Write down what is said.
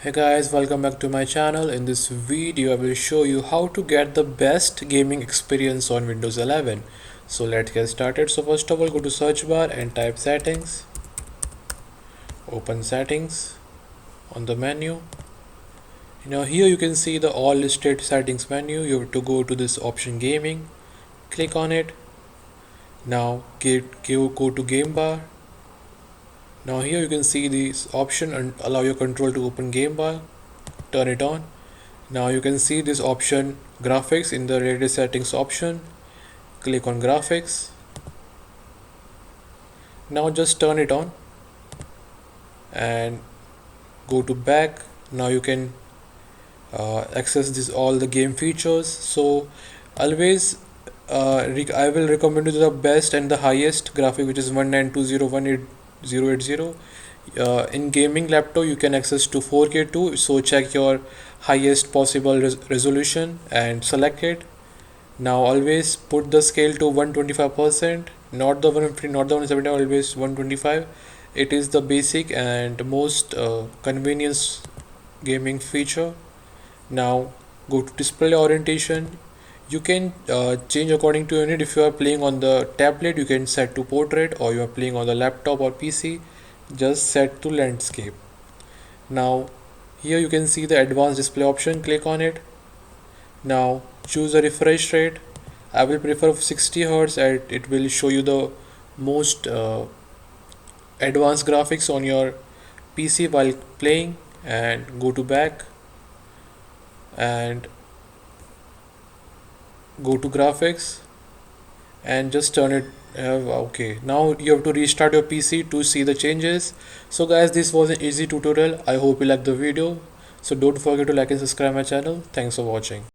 Hey guys, welcome back to my channel. In this video I will show you how to get the best gaming experience on Windows 11. So let's get started. So first of all, go to search bar and type settings. Open settings on the menu. Now here you can see the all listed settings menu. You have to go to this option gaming, click on it. Now go to game bar. Now here you can see this option and allow your control to open game bar. Turn it on. Now you can see this option graphics in the related settings option. Click on graphics. Now just turn it on and go to back. Now you can access this all the game features. So always I will recommend you the best and the highest graphic, which is 1920188080. In gaming laptop you can access to 4K too, so check your highest possible resolution and select it. Now always put the scale to 125%, not the 150, not the 170, always 125. It is the basic and most convenience gaming feature. Now go to display orientation. You can change according to your need. If you are playing on the tablet, you can set to portrait, or you are playing on the laptop or PC, just set to landscape. Now here you can see the advanced display option. Click on it. Now choose a refresh rate. I will prefer 60 Hz, and it will show you the most advanced graphics on your PC while playing. And go to back and go to graphics and just turn it okay. Now you have to restart your PC to see the changes. So guys, this was an easy tutorial. I hope you liked the video. So don't forget to like and subscribe my channel. Thanks for watching.